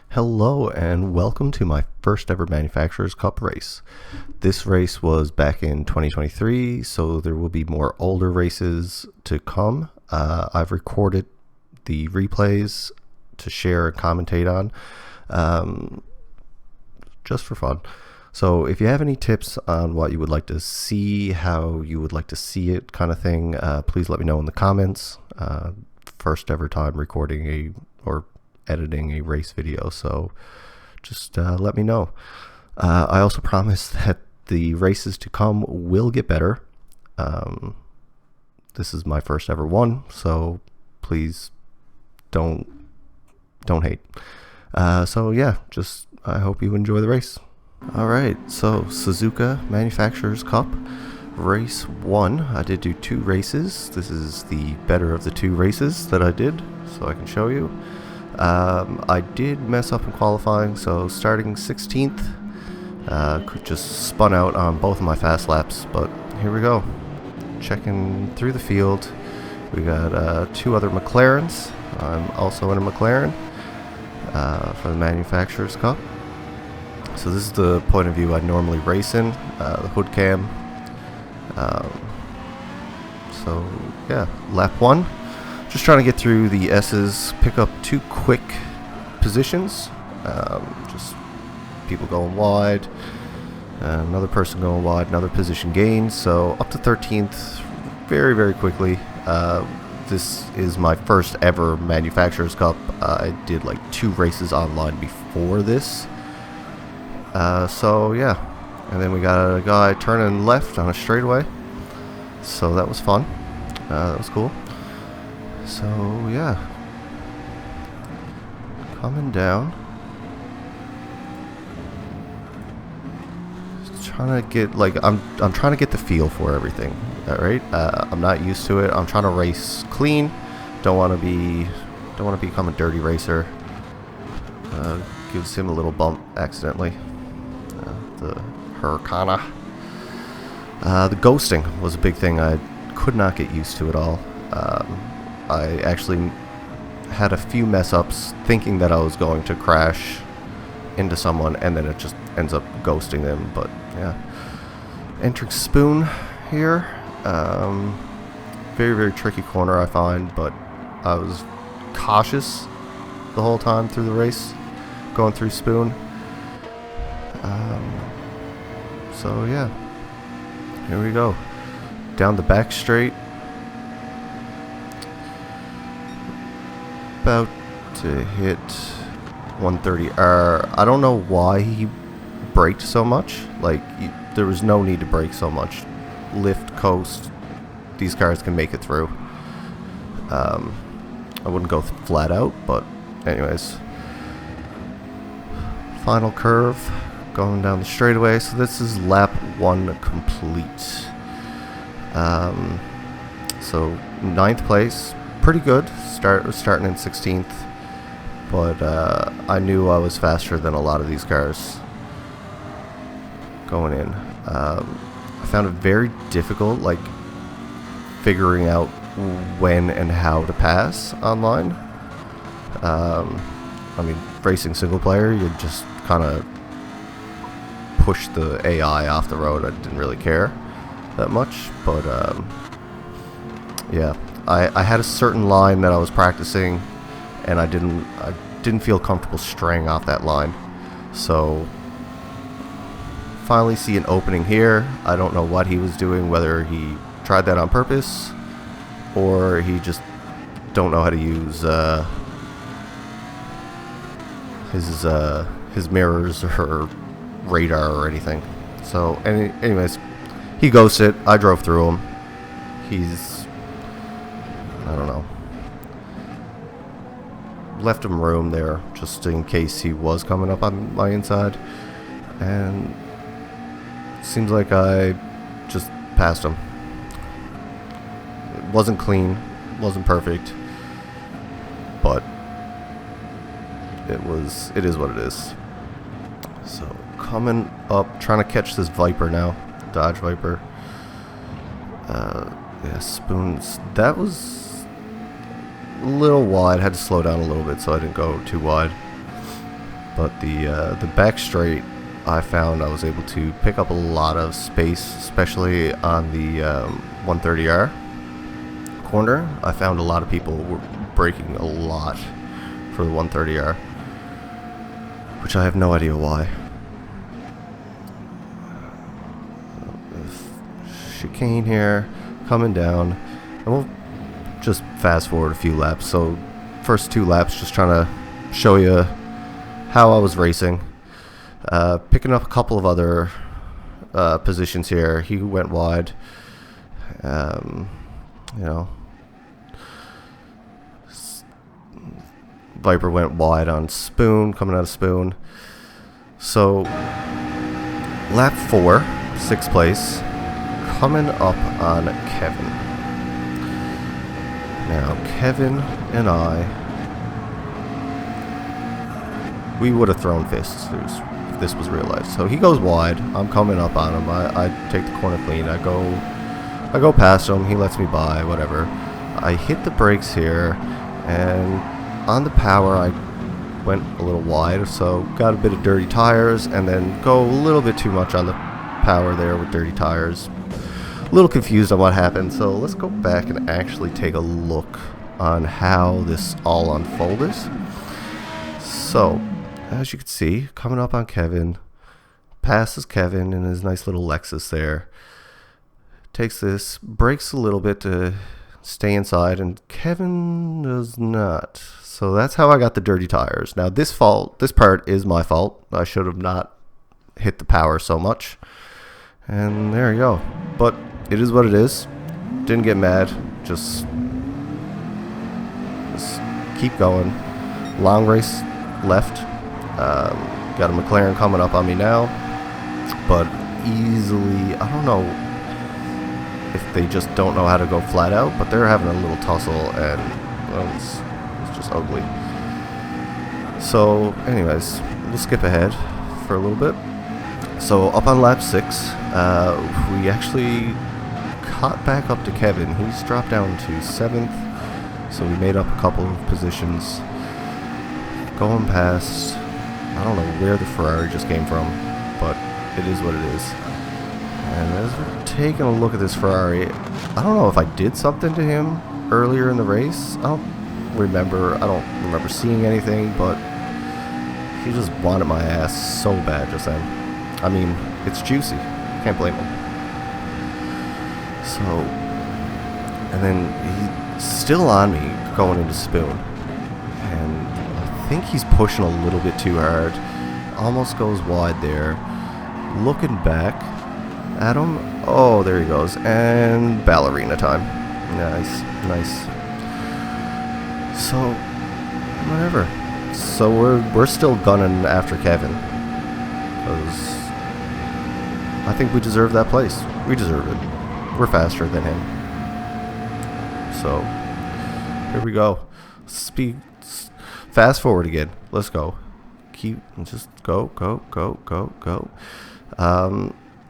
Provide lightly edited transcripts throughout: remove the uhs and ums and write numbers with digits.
Hello and welcome to my first ever Manufacturers Cup race. This race was back in 2023, so there will be more older races to come. I've recorded the replays to share and commentate on, just for fun. So if you have any tips on what you would like to see, how you would like to see it kind of thing, please let me know in the comments. First ever time recording or editing a race video, so just let me know. I also promise that the races to come will get better. This is my first ever one, so please don't hate. So yeah, just I hope you enjoy the race. Alright, so Suzuka Manufacturers Cup race 1. I did do 2 races. This is the better of the 2 races that I did, so I can show you. I did mess up in qualifying, so starting 16th, could just spun out on both of my fast laps, but here we go. Checking through the field, we got 2 other McLarens. I'm also in a McLaren for the Manufacturers Cup. So this is the point of view I normally race in, the hood cam. So yeah, lap 1. Just trying to get through the S's, pick up 2 quick positions, just people going wide, another person going wide, another position gain, so up to 13th very, very quickly. This is my first ever Manufacturers Cup. I did like 2 races online before this, so yeah. And then we got a guy turning left on a straightaway, so that was fun. That was cool. So yeah, coming down, just trying to get I'm trying to get the feel for everything. All right, I'm not used to it. I'm trying to race clean. Don't want to become a dirty racer. Gives him a little bump accidentally. The Hurricane. The ghosting was a big thing. I could not get used to it all. I actually had a few mess-ups thinking that I was going to crash into someone, and then it just ends up ghosting them. But yeah, entering Spoon here. Very, very tricky corner, I find, but I was cautious the whole time through the race, going through Spoon. So yeah, here we go. Down the back straight. About to hit 130R. I don't know why he braked so much. There was no need to brake so much. Lift, coast, these cars can make it through. I wouldn't go flat out, but anyways. Final curve, going down the straightaway. So this is lap 1 complete. So 9th place. Pretty good. Starting in 16th, but I knew I was faster than a lot of these cars going in. I found it very difficult, figuring out when and how to pass online. I mean, racing single player, you just kind of push the AI off the road. I didn't really care that much, but yeah. I had a certain line that I was practicing, and I didn't feel comfortable straying off that line. So finally see an opening here. I don't know what he was doing, whether he tried that on purpose or he just don't know how to use his mirrors or radar or anything. So anyways, he ghosted. I drove through him. I don't know. Left him room there just in case he was coming up on my inside. And seems like I just passed him. It wasn't clean, wasn't perfect, but it is what it is. So coming up, trying to catch this Viper now. Dodge Viper. Yeah, Spoons. That was a little wide. Had to slow down a little bit so I didn't go too wide. but the back straight, I found I was able to pick up a lot of space, especially on the 130R corner. I found a lot of people were braking a lot for the 130R, which I have no idea why. Chicane here, coming down, and we'll just fast forward a few laps. So first 2 laps, just trying to show you how I was racing. Picking up a couple of other positions here. He went wide. You know, Viper went wide on Spoon, coming out of Spoon. So lap 4, 6th place, coming up on Kevin. Now Kevin and we would have thrown fists if this was real life. So he goes wide. I'm coming up on him. I take the corner clean. I go past him. He lets me by. Whatever. I hit the brakes here, and on the power I went a little wide. So got a bit of dirty tires, and then go a little bit too much on the power there with dirty tires. A little confused on what happened. So let's go back and actually take a look on how this all unfolded. So, as you can see, coming up on Kevin, passes Kevin in his nice little Lexus there, takes this, brakes a little bit to stay inside, and Kevin does not. So that's how I got the dirty tires. Now this part is my fault. I should have not hit the power so much. And there you go. But it is what it is. Didn't get mad. Just keep going. Long race left. Got a McLaren coming up on me now, but easily, I don't know if they just don't know how to go flat out, but they're having a little tussle, and well, it's just ugly. So anyways, we'll skip ahead for a little bit. So up on lap 6, we actually caught back up to Kevin. He's dropped down to 7th, so we made up a couple of positions. Going past, I don't know where the Ferrari just came from, but it is what it is. And as we're taking a look at this Ferrari, I don't know if I did something to him earlier in the race. I don't remember seeing anything, but he just wanted my ass so bad just then. I mean, it's juicy. Can't blame him. So, and then he's still on me going into Spoon. And I think he's pushing a little bit too hard. Almost goes wide there. Looking back at him. Oh, there he goes. And ballerina time. Nice, nice. So, whatever. So we're still gunning after Kevin. Because I think we deserve that place. We deserve it. We're faster than him. So, here we go. Fast forward again. Let's go. Just go.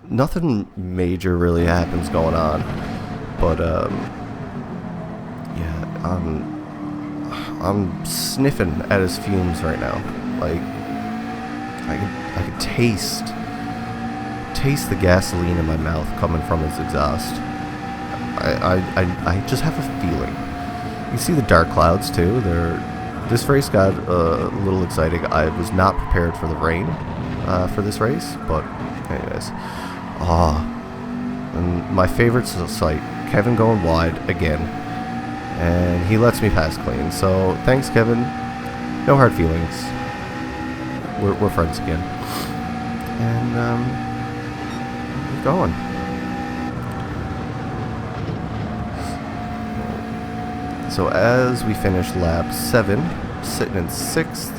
Nothing major really happens going on, but yeah, I'm sniffing at his fumes right now. Like I can taste the gasoline in my mouth coming from his exhaust. I just have a feeling. You see the dark clouds too. This race got a little exciting. I was not prepared for the rain for this race, but anyways. And my favorite sight, Kevin going wide again, and he lets me pass clean. So thanks, Kevin. No hard feelings. We're friends again, and keep going. So as we finish lap 7, sitting in 6th,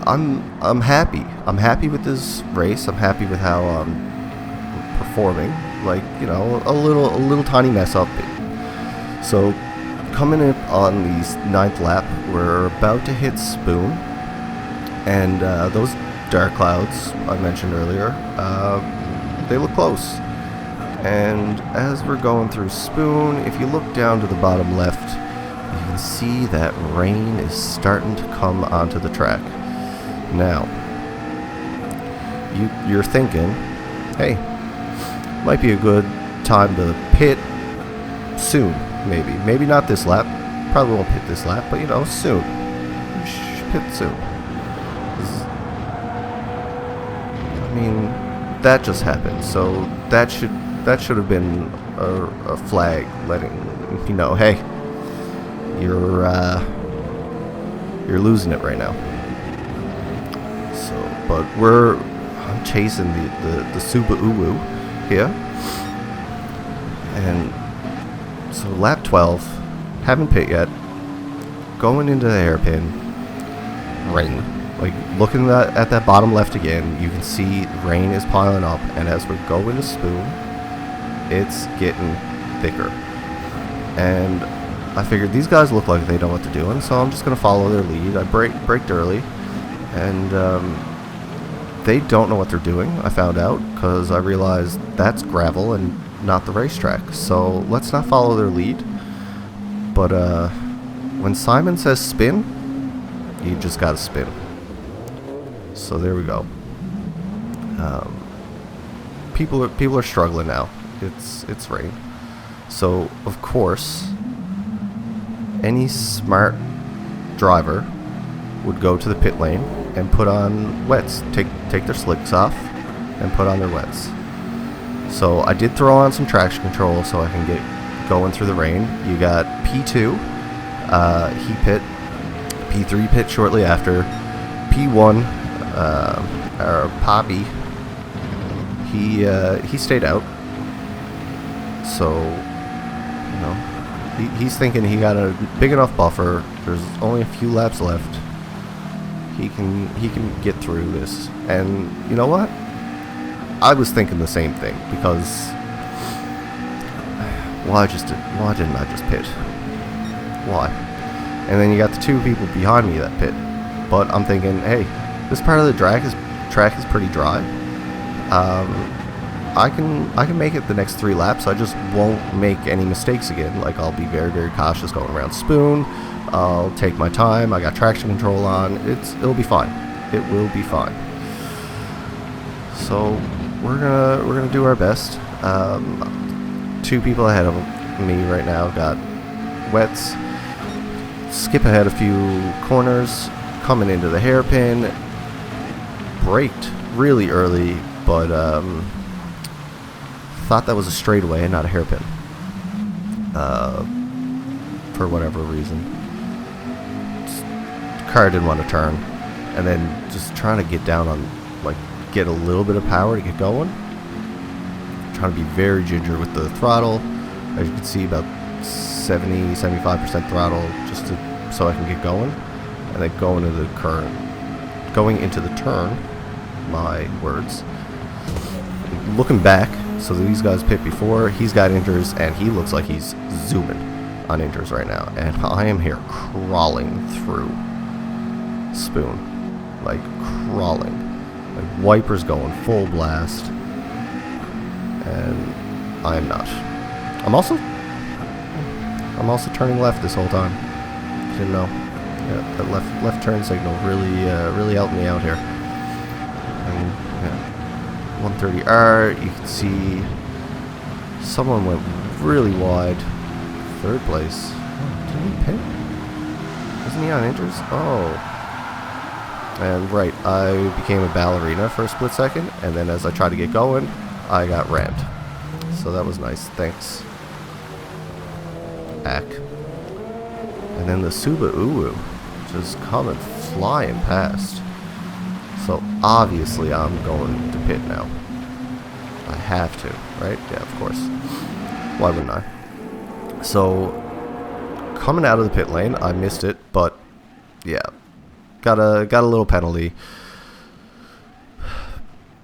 I'm happy. I'm happy with this race. I'm happy with how I'm performing. Like, you know, a little tiny mess up. So coming up on the 9th lap, we're about to hit Spoon, and those dark clouds I mentioned earlier, they look close. And as we're going through Spoon, if you look down to the bottom left, you can can see that rain is starting to come onto the track. Now, you're thinking, hey, might be a good time to pit soon, maybe. Maybe not this lap. Probably won't pit this lap, but you know, soon. You should pit soon. I mean, that just happened, so that should have been a flag letting you know, hey, you're losing it right now. So, but I'm chasing the Subaru here, and so lap 12, haven't pit yet, going into the hairpin, rain. Like, looking at that bottom left again, you can see rain is piling up, and as we're going to spoon, it's getting thicker. And I figured these guys look like they know what they're doing, so I'm just going to follow their lead. I braked early, and they don't know what they're doing, I found out, because I realized that's gravel and not the racetrack. So let's not follow their lead. But when Simon says spin, you just got to spin. So there we go. People are struggling now. It's rain. So of course, any smart driver would go to the pit lane and put on wets. Take their slicks off and put on their wets. So I did throw on some traction control so I can get going through the rain. You got P2, he pit. P3 pit shortly after. P1, our Poppy, he stayed out. So, you know, he's thinking he got a big enough buffer. There's only a few laps left. He can get through this. And you know what? I was thinking the same thing, because why didn't I just pit? Why? And then you got the two people behind me that pit. But I'm thinking, hey, this part of the track is pretty dry. I can make it the next 3 laps. I just won't make any mistakes again. Like, I'll be very, very cautious going around spoon. I'll take my time. I got traction control on. It'll be fine. It will be fine. So we're gonna do our best. 2 people ahead of me right now got wets. Skip ahead a few corners, coming into the hairpin. Braked really early, but thought that was a straightaway and not a hairpin. For whatever reason, car didn't want to turn, and then just trying to get down on, like, get a little bit of power to get going. Trying to be very ginger with the throttle. As you can see, about 70-75% throttle, just so I can get going, and then going into the turn. My words. Looking back, so these guys pit before. He's got inters, and he looks like he's zooming on inters right now. And I am here crawling through spoon, like crawling, like wipers going full blast, and I am not. I'm also turning left this whole time. Didn't know. Yeah, that left turn signal really helped me out here. And yeah, 130R. You can see someone went really wide. 3rd place. Oh, did he pit? Isn't he on inters? Oh. And right, I became a ballerina for a split second, and then as I tried to get going, I got rammed. So that was nice. Thanks. Ack. And then the Subaru just coming flying past. So obviously I'm going to pit now. I have to, right? Yeah, of course. Why wouldn't I? So coming out of the pit lane, I missed it, but yeah, got a little penalty.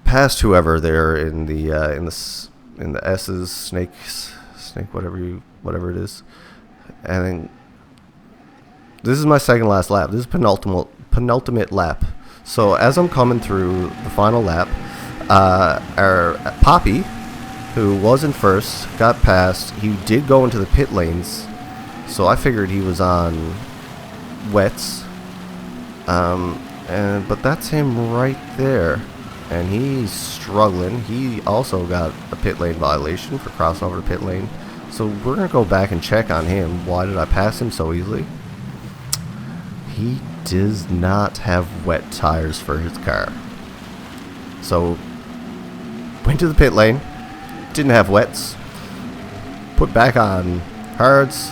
Passed whoever there in the S's, snake, whatever it is, and then this is my second last lap. This is penultimate lap. So as I'm coming through the final lap, our Poppy, who was in first, got passed. He did go into the pit lanes So I figured he was on wets. But that's him right there. And he's struggling. He also got a pit lane violation for crossing over the pit lane. So we're going to go back and check on him. Why did I pass him so easily? He does not have wet tires for his car. So, went to the pit lane. Didn't have wets. Put back on hards.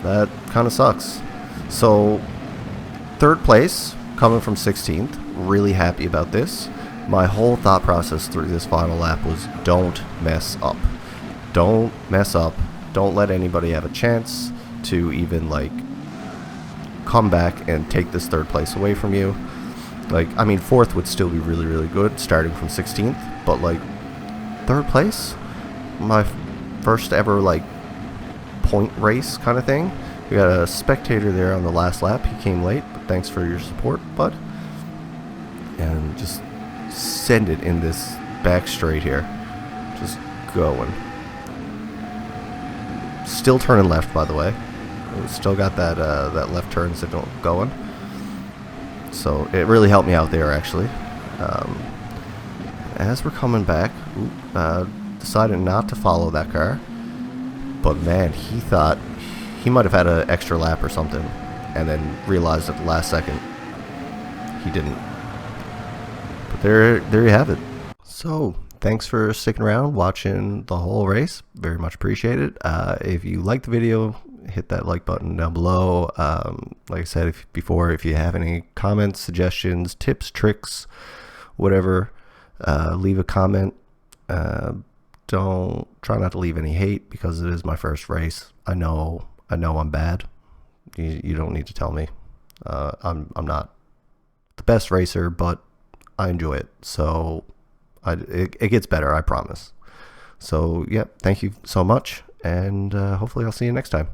That kind of sucks. So, third place, coming from 16th. Really happy about this. My whole thought process through this final lap was don't mess up. Don't mess up. Don't let anybody have a chance to even, like, come back and take this third place away from you. Like, I mean, fourth would still be really, really good, starting from 16th. But, like, third place? My first ever, like, point race kind of thing. We got a spectator there on the last lap. He came late, but thanks for your support, bud. And just send it in this back straight here. Just going. Still turning left, by the way. We still got that that left turn signal going. So it really helped me out there, actually. As we're coming back, decided not to follow that car. But man, he thought he might have had an extra lap or something, and then realized at the last second he didn't. But there you have it. So thanks for sticking around, watching the whole race. Very much appreciated. If you liked the video, hit that like button down below. Like I said before, if you have any comments, suggestions, tips, tricks, whatever, leave a comment. Don't try not to leave any hate, because it is my first race. I know I'm bad. You don't need to tell me. I'm not the best racer, but I enjoy it. So it gets better, I promise. So yeah, thank you so much, and hopefully I'll see you next time.